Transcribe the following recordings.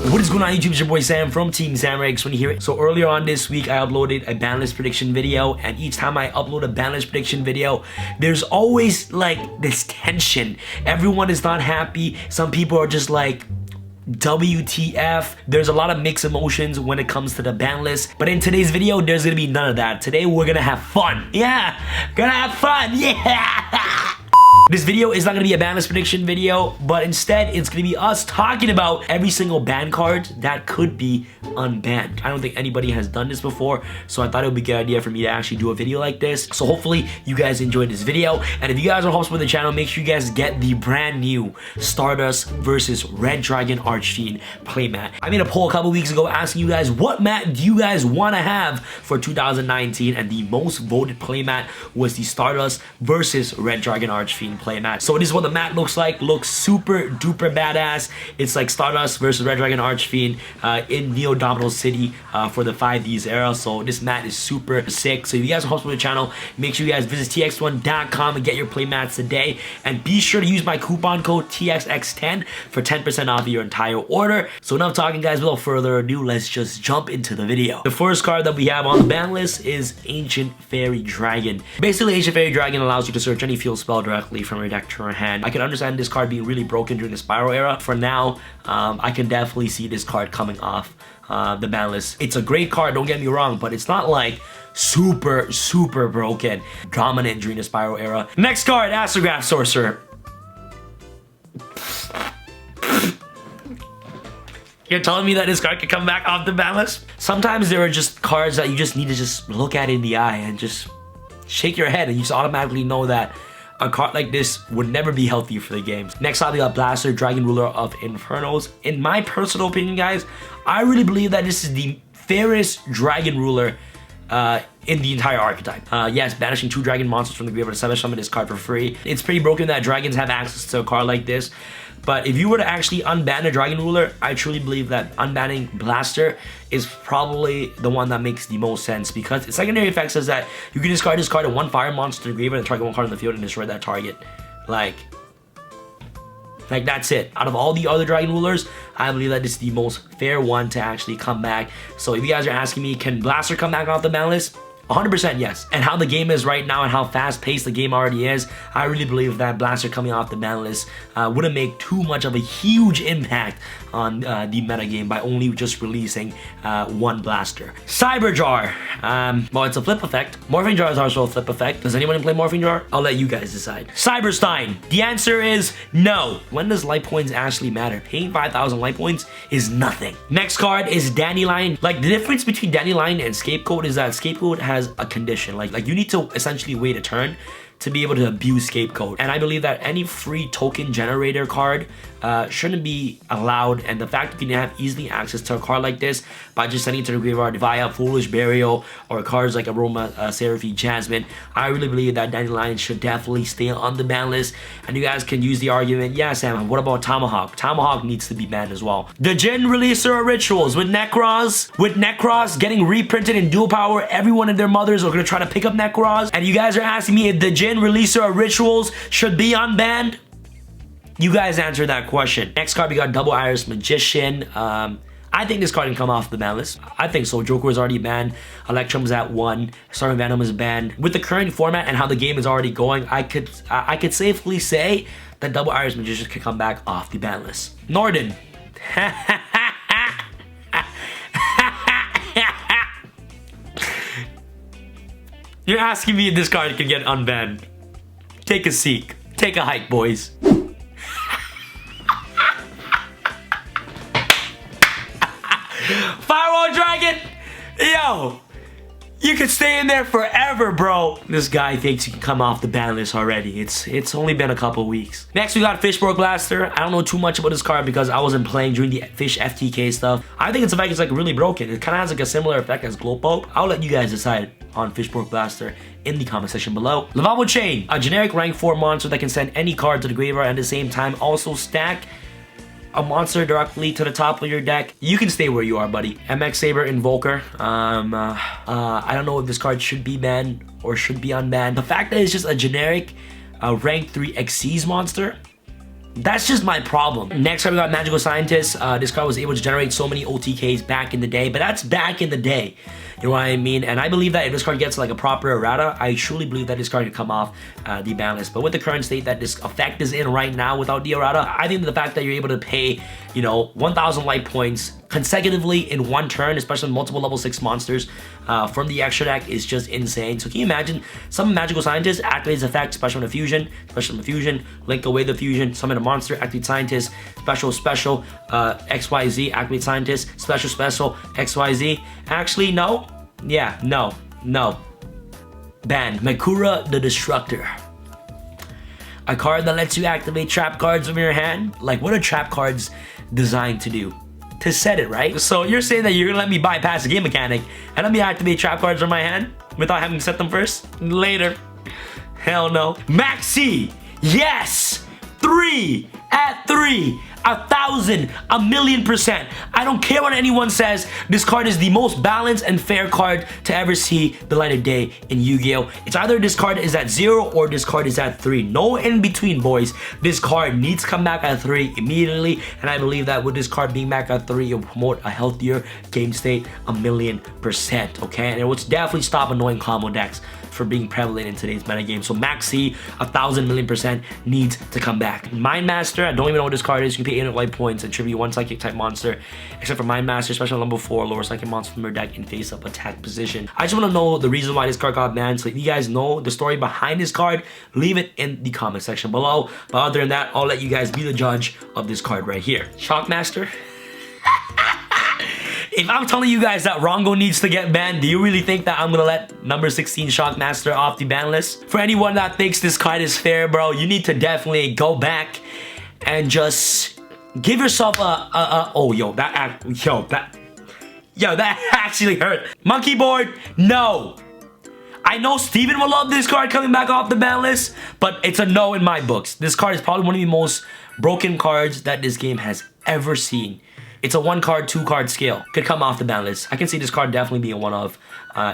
What is going on YouTube? It's your boy Sam from Team Samrex when you hear it. So earlier on this week, I uploaded a banlist prediction video, and each time I upload a banlist prediction video, there's always like this tension. Everyone is not happy. Some people are just like, WTF. There's a lot of mixed emotions when it comes to the ban list, but in today's video there's gonna be none of that. Today we're gonna have fun. Yeah, gonna have fun. Yeah. This video is not gonna be a ban list prediction video, but instead it's gonna be us talking about every single ban card that could be unbanned. I don't think anybody has done this before, so I thought it would be a good idea for me to actually do a video like this. So hopefully you guys enjoyed this video, and if you guys are hosts for the channel, make sure you guys get the brand new Stardust versus Red Dragon Archfiend playmat. I made a poll a couple weeks ago asking you guys what mat do you guys want to have for 2019, and the most voted playmat was the Stardust versus Red Dragon Archfiend playmat. So this is what the mat looks like. Looks super duper badass. It's like Stardust versus Red Dragon Archfiend in Neo Domino City for the 5Ds era. So this mat is super sick. So if you guys are hosts for the channel, make sure you guys visit tx1.com and get your playmats today, and be sure to use my coupon code TXX10 for 10% off your entire order. So enough talking, guys. Without further ado, let's just jump into the video. The first card that we have on the ban list is Ancient Fairy Dragon. Basically, Ancient Fairy Dragon allows you to search any field spell directly from your deck to your hand. I can understand this card being really broken during the Spiral era. For now, I can definitely see this card coming off the ban list. It's a great card, don't get me wrong, but it's not like super broken, dominant during the Spiral era. Next card, Astrograph Sorcerer. You're telling me that this card could come back off the ban list? Sometimes there are just cards that you just need to just look at in the eye and just shake your head, and you just automatically know that a card like this would never be healthy for the games. Next up, we got Blaster, Dragon Ruler of Infernos. In my personal opinion, guys, I really believe that this is the fairest Dragon Ruler in the entire archetype. Yes, banishing 2 dragon monsters from the graveyard to 7 summon this card for free. It's pretty broken that dragons have access to a card like this, but if you were to actually unban a Dragon Ruler, I truly believe that unbanning Blaster is probably the one that makes the most sense, because its secondary effect says that you can discard this card and 1 fire monster to the graveyard and target 1 card on the field and destroy that target. Like that's it. Out of all the other Dragon Rulers, I believe that this is the most fair one to actually come back. So if you guys are asking me, can Blaster come back off the ban list? 100% yes. And how the game is right now and how fast paced the game already is, I really believe that Blaster coming off the ban list wouldn't make too much of a huge impact on the meta game by only just releasing 1 Blaster. Cyber Jar. Well, it's a flip effect. Morphing Jar is also a flip effect. Does anyone play Morphing Jar? I'll let you guys decide. Cyberstein. The answer is no. When does life points actually matter? Paying 5,000 life points is nothing. Next card is Dandelion. Like, the difference between Dandelion and Scapegoat is that Scapegoat has a condition. Like you need to essentially wait a turn to be able to abuse Scapegoat, and I believe that any free token generator card shouldn't be allowed, and the fact that you can have easily access to a card like this by just sending it to the graveyard via Foolish Burial or cards like Aroma Seraphine Jasmine, I really believe that Dandelion should definitely stay on the ban list. And you guys can use the argument, yeah Sam, what about Tomahawk? Tomahawk needs to be banned as well. The Djinn Releaser of Rituals with Necros getting reprinted in dual power, everyone and their mothers are going to try to pick up Necros, and you guys are asking me if the Djinn Releaser of Rituals should be unbanned? You guys answer that question. Next card, we got Double Iris Magician. I think this card can come off the ban list. I think so. Joker is already banned. Electrum's at 1. Storm Venom is banned. With the current format and how the game is already going, I could safely say that Double Iris Magician could come back off the ban list. Norden. You're asking me if this card can get unbanned. Take a seat. Take a hike, boys. Firewall Dragon! Yo! You could stay in there forever, bro. This guy thinks he can come off the ban list already. It's only been a couple weeks. Next, we got Fishborg Blaster. I don't know too much about this card because I wasn't playing during the Fish FTK stuff. I think its effect is like really broken. It kind of has like a similar effect as Glow Pulp. I'll let you guys decide on Fishborg Blaster in the comment section below. Lavabo Chain, a generic rank 4 monster that can send any card to the graveyard and at the same time also stack a monster directly to the top of your deck. You can stay where you are, buddy. MX Saber Invoker. I don't know if this card should be banned or should be unbanned. The fact that it's just a generic rank 3 Xyz monster, That's just my problem. Next card we got Magical Scientist. This card was able to generate so many OTKs back in the day, but that's back in the day. You know what I mean? And I believe that if this card gets like a proper errata, I truly believe that this card could come off the ban list. But with the current state that this effect is in right now without the errata, I think that the fact that you're able to pay, you know, 1,000 light points consecutively in one turn, especially multiple level 6 monsters from the extra deck, is just insane. So can you imagine some Magical Scientist activates effect, special in a fusion, link away the fusion, summon a monster, activate Scientist, special, XYZ, activate Scientist, special, XYZ. Actually, no. Yeah, no. Ban. Makura the Destructor. A card that lets you activate trap cards from your hand. Like, what are trap cards designed to do? To set it, right? So you're saying that you're gonna let me bypass the game mechanic and let me activate trap cards from my hand without having to set them first? Later. Hell no. Maxi! Yes! 3 at 3. 1,000, 1,000,000%. I don't care what anyone says. This card is the most balanced and fair card to ever see the light of day in Yu-Gi-Oh! It's either this card is at 0 or this card is at 3. No in between, boys. This card needs to come back at 3 immediately, and I believe that with this card being back at 3, it'll promote a healthier game state 1,000,000%, okay? And it will definitely stop annoying combo decks for being prevalent in today's metagame. So Maxi, 1,000,000,000% needs to come back. Mind Master, I don't even know what this card is. You can pay 800 light points and tribute 1 psychic type monster, except for Mind Master, special level 4, lower psychic monster from your deck in face up attack position. I just want to know the reason why this card got banned. So if you guys know the story behind this card, leave it in the comment section below. But other than that, I'll let you guys be the judge of this card right here. Shockmaster. If I'm telling you guys that Rongo needs to get banned, do you really think that I'm gonna let number 16 Shockmaster off the ban list? For anyone that thinks this card is fair, bro, you need to definitely go back and just give yourself that actually hurt. Monkey board, no. I know Steven will love this card coming back off the ban list, but it's a no in my books. This card is probably one of the most broken cards that this game has ever seen. It's a 1 card, 2 card scale. Could come off the ban list. I can see this card definitely being one of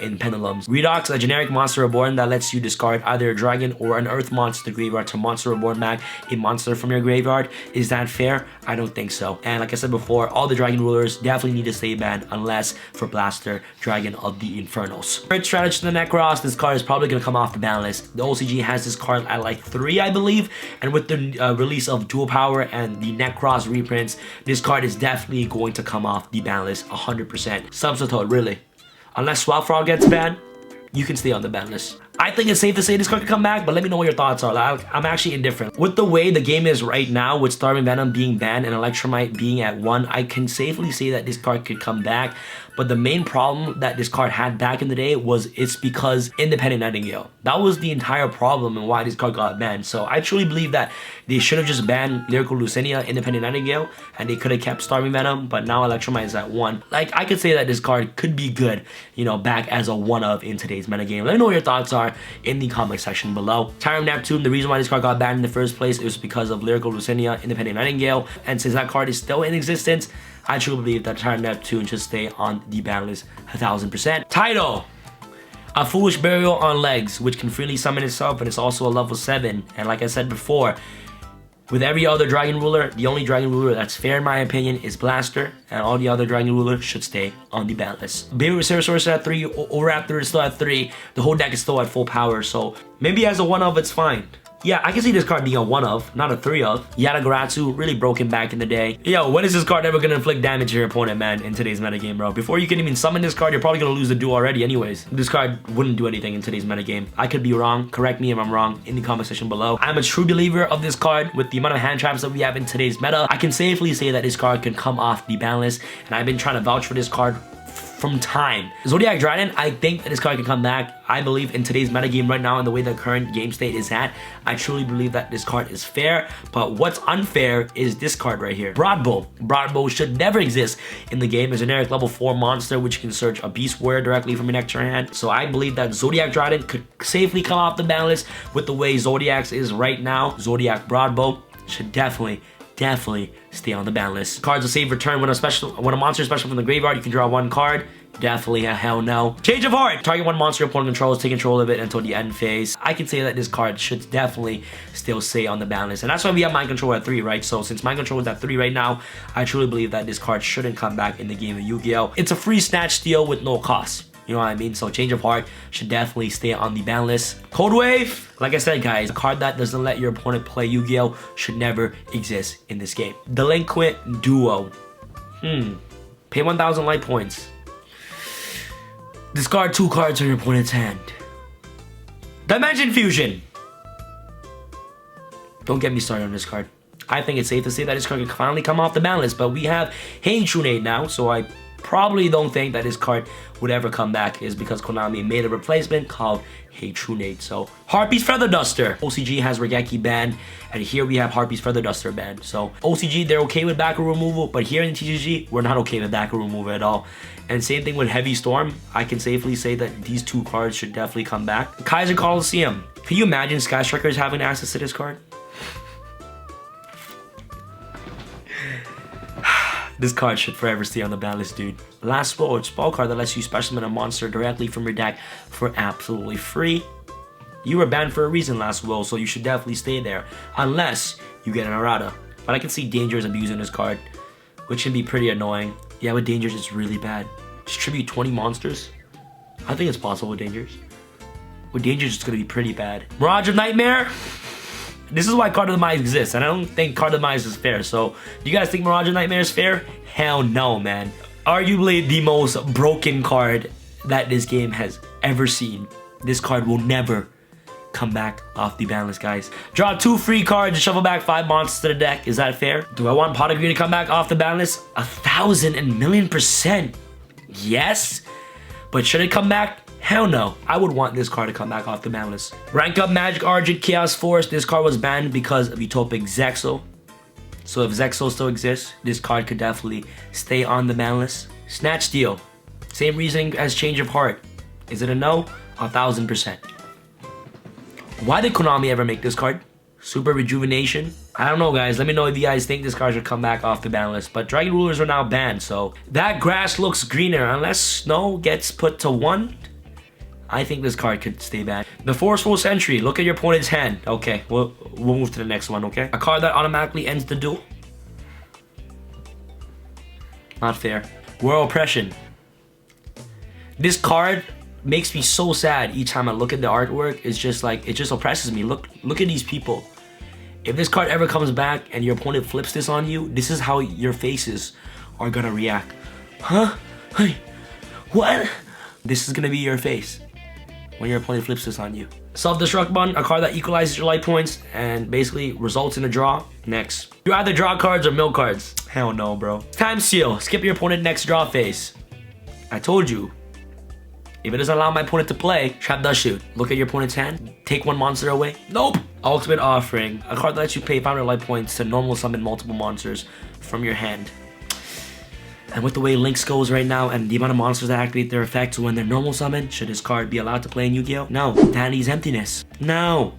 in Pendulums. Redox, a generic monster reborn that lets you discard either a dragon or an earth monster to the graveyard to monster reborn back a monster from your graveyard. Is that fair? I don't think so. And like I said before, all the dragon rulers definitely need to stay banned unless for Blaster, Dragon of the Infernos. Third strategy to the Necros, this card is probably going to come off the ban list. The OCG has this card at like 3, I believe. And with the release of Dual Power and the Necros reprints, this card is definitely going to come off the ban list 100%. Substitute, really. Unless Swap Frog gets banned, you can stay on the ban list. I think it's safe to say this card can come back, but let me know what your thoughts are. Like, I'm actually indifferent. With the way the game is right now, with Starving Venom being banned and Electromite being at 1, I can safely say that this card could come back. But the main problem that this card had back in the day was it's because Independent Nightingale. That was the entire problem and why this card got banned. So I truly believe that they should have just banned Lyrical Lucinia, Independent Nightingale, and they could have kept Starving Venom, but now Electromite is at 1. Like, I could say that this card could be good, you know, back as a 1-of in today's metagame. Let me know what your thoughts are in the comment section below. Tyrant Neptune, the reason why this card got banned in the first place is because of Lyrical Lucinia, Independent Nightingale, and since that card is still in existence, I truly believe that Tyrant Neptune should stay on the ban list 1,000%. Title: A Foolish Burial on Legs, which can freely summon itself, and it's also a level 7. And like I said before, with every other Dragon Ruler, the only Dragon Ruler that's fair in my opinion is Blaster, and all the other Dragon Rulers should stay on the ban list. Baby Reserve Source at 3, Raptor is still at 3, the whole deck is still at full power, so maybe as a 1-of it's fine. Yeah, I can see this card being a 1-of, not a 3-of. Yatagaratsu, really broken back in the day. Yo, when is this card ever gonna inflict damage to your opponent, man, in today's metagame, bro? Before you can even summon this card, you're probably gonna lose the duel already anyways. This card wouldn't do anything in today's metagame. I could be wrong. Correct me if I'm wrong in the comment section below. I'm a true believer of this card. With the amount of hand traps that we have in today's meta, I can safely say that this card can come off the ban list, and I've been trying to vouch for this card from time. Zodiac Dragon, I think that this card can come back. I believe in today's metagame right now and the way the current game state is at, I truly believe that this card is fair, but what's unfair is this card right here. Broadbow. Broadbow should never exist in the game. It's a generic level 4 monster which can search a Beast Warrior directly from your next to your hand. So I believe that Zodiac Dragon could safely come off the ban list with the way Zodiac's is right now. Zodiac Broadbow should definitely stay on the ban list. Cards will save return when a monster is special from the graveyard. You can draw 1 card. Definitely a hell no. Change of heart. Target one monster your opponent controls, take control of it until the end phase. I can say that this card should definitely still stay on the ban list. And that's why we have Mind Control at 3, right? So since Mind Control is at 3 right now, I truly believe that this card shouldn't come back in the game of Yu-Gi-Oh! It's a free snatch steal with no cost. You know what I mean? So Change of Heart should definitely stay on the ban list. Cold Wave, like I said, guys, a card that doesn't let your opponent play Yu-Gi-Oh! Should never exist in this game. Delinquent Duo. Pay 1,000 light points. Discard 2 cards from your opponent's hand. Dimension Fusion. Don't get me started on this card. I think it's safe to say that this card can finally come off the ban list, but we have Hey Trunade now, so I probably don't think that this card would ever come back, is because Konami made a replacement called Hey Trunade. So Harpy's Feather Duster. OCG has Regeki banned, and here we have Harpy's Feather Duster banned. So OCG, they're okay with backer removal, but here in TGG, we're not okay with backer removal at all. And same thing with Heavy Storm. I can safely say that these 2 cards should definitely come back. Kaiser Coliseum. Can you imagine Sky Strikers having access to this card? This card should forever stay on the ban list, dude. Last Will, it's a spell card that lets you special summon a monster directly from your deck for absolutely free. You were banned for a reason, Last Will, so you should definitely stay there. Unless you get an errata. But I can see Danger's abusing this card, which can be pretty annoying. Yeah, with Danger's, it's really bad. Distribute 20 monsters? I think it's possible with Danger's. With Danger's, it's gonna be pretty bad. Mirage of Nightmare? This is why Card of the Demise exists, and I don't think Card of the Demise is fair. So, do you guys think Mirage of Nightmare is fair? Hell no, man. Arguably the most broken card that this game has ever seen. This card will never come back off the ban list, guys. Draw 2 free cards and shuffle back 5 monsters to the deck. Is that fair? Do I want Pot of Greed to come back off the ban list? 1,000 and million%. Yes. But should it come back? Hell no. I would want this card to come back off the ban list. Rank up Magic Argent Chaos Force. This card was banned because of Utopic Zexal. So if Zexal still exists, this card could definitely stay on the ban list. Snatch Steal. Same reasoning as Change of Heart. Is it a no? 1,000%. Why did Konami ever make this card? Super Rejuvenation? I don't know, guys. Let me know if you guys think this card should come back off the ban list. But Dragon Rulers are now banned, so that grass looks greener. Unless snow gets put to 1, I think this card could stay banned. The Forceful Sentry. Look at your opponent's hand. Okay, we'll move to the next one, okay? A card that automatically ends the duel. Not fair. World Oppression. This card makes me so sad each time I look at the artwork. It's just like, it just oppresses me. Look at these people. If this card ever comes back and your opponent flips this on you, this is how your faces are gonna react. Huh? Hey, what? This is gonna be your face when your opponent flips this on you. Self-Destruct Button, a card that equalizes your life points and basically results in a draw. Next. You either draw cards or mill cards. Hell no, bro. Time Seal, skip your opponent next draw phase. I told you. If it doesn't allow my opponent to play, Trap Dust Shoot. Look at your opponent's hand, take 1 monster away. Nope. Ultimate Offering, a card that lets you pay 500 life points to normal summon multiple monsters from your hand. And with the way Links goes right now and the amount of monsters that activate their effects when they're normal summoned, should this card be allowed to play in Yu-Gi-Oh? No. Danny's Emptiness. No.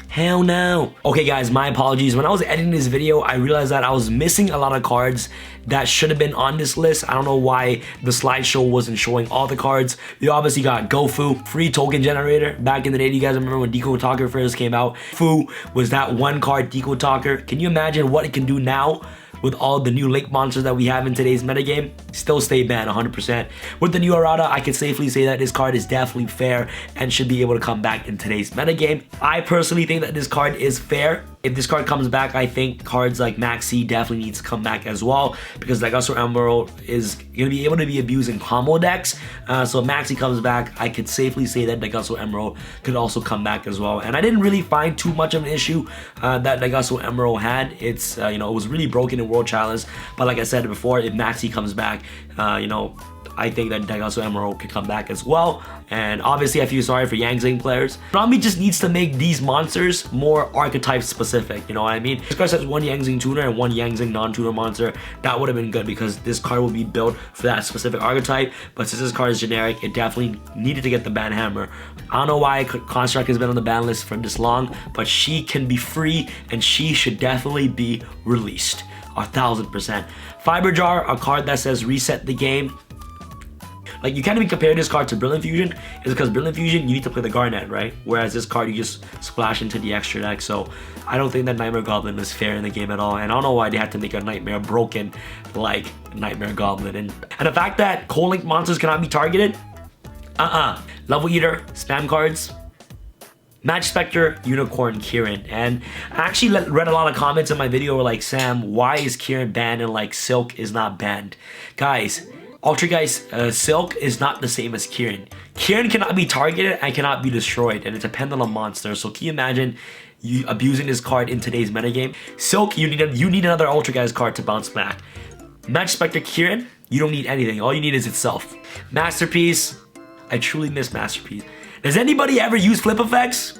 Hell no. Okay guys, my apologies. When I was editing this video, I realized that I was missing a lot of cards that should have been on this list. I don't know why the slideshow wasn't showing all the cards. We obviously got GoFu, free token generator. Back in the day, do you guys remember when Deco Talker first came out? Fu was that 1 card Deco Talker. Can you imagine what it can do now? With all the new Link monsters that we have in today's metagame, still stay banned 100%. With the new errata, I can safely say that this card is definitely fair and should be able to come back in today's metagame. I personally think that this card is fair. If this card comes back, I think cards like Maxi definitely needs to come back as well, because Daigatsu Emerald is going to be able to be abused in combo decks. So if Maxi comes back, I could safely say that Daigatsu Emerald could also come back as well. And I didn't really find too much of an issue that Daigatsu Emerald had. It's, you know, it was really broken in World Challenge. But like I said before, if Maxi comes back, you know, I think that Daigatsu Emerald could come back as well. And obviously I feel sorry for Yang Zing players. Konami just needs to make these monsters more archetype specific, you know what I mean? This card says 1 Yang Zing tuner and 1 Yang Zing non-tuner monster. That would have been good because this card will be built for that specific archetype. But since this card is generic, it definitely needed to get the ban hammer. I don't know why Construct has been on the ban list for this long, but she can be free and she should definitely be released. 1000%. Fiber Jar, a card that says reset the game. Like, you can't even compare this card to Brilliant Fusion, is because Brilliant Fusion, you need to play the Garnet, right? Whereas this card, you just splash into the extra deck. So I don't think that Nightmare Goblin is fair in the game at all. And I don't know why they had to make a Nightmare broken like Nightmare Goblin. And the fact that Cold Link monsters cannot be targeted, Level Eater, spam cards, Match Spectre, Unicorn, Kieran. And I actually read a lot of comments in my video where like, Sam, why is Kieran banned and like Silk is not banned? Guys, Silk is not the same as Kieran. Kieran cannot be targeted and cannot be destroyed, and it's a pendulum monster. So can you imagine you abusing this card in today's metagame? Silk, you need another Ultra Guys card to bounce back. Match Spectre, Kieran, you don't need anything. All you need is itself. Masterpiece, I truly miss Masterpiece. Does anybody ever use flip effects?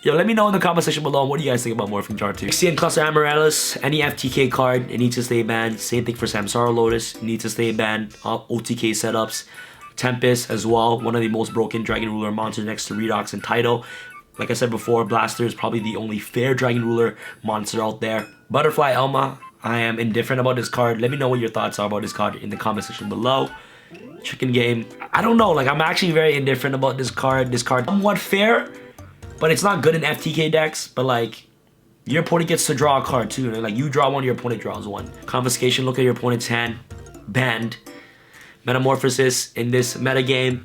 Yo, let me know in the comment section below. What do you guys think about Morphing Jar 2? CN Cluster Amaryllis, any FTK card, it needs to stay banned. Same thing for Samsara Lotus, it needs to stay banned. OTK setups. Tempest as well, one of the most broken Dragon Ruler monsters next to Redox and Tidal. Like I said before, Blaster is probably the only fair Dragon Ruler monster out there. Butterfly Elma, I am indifferent about this card. Let me know what your thoughts are about this card in the comment section below. Chicken Game, I don't know, like I'm actually very indifferent about this card. This card somewhat fair, but it's not good in FTK decks. But like, your opponent gets to draw a card too. Like, you draw one, your opponent draws one. Confiscation, look at your opponent's hand. Banned. Metamorphosis in this metagame.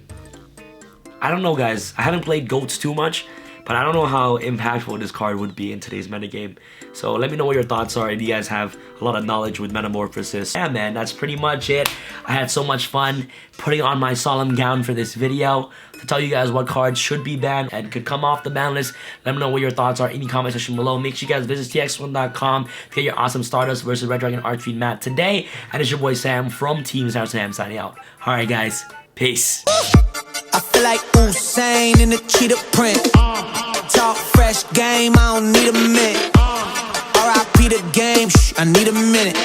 I don't know, guys. I haven't played GOATs too much, but I don't know how impactful this card would be in today's metagame. So let me know what your thoughts are if you guys have a lot of knowledge with Metamorphosis. Yeah, man, that's pretty much it. I had so much fun putting on my solemn gown for this video to tell you guys what cards should be banned and could come off the ban list. Let me know what your thoughts are in the comment section below. Make sure you guys visit tx1.com to get your awesome Stardust versus Red Dragon Archfiend mat today. And it's your boy Sam from Team Sam signing out. Alright, guys. Peace. I feel like Usain in the cheetah print. Talk fresh game, I don't need a minute. R.I.P. the game, I need a minute.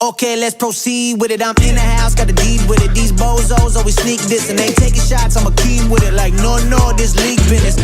Okay, let's proceed with it. I'm in the house, got the deed with it. These bozos always sneak this and they taking shots. I'm a key with it. Like, no, this league business.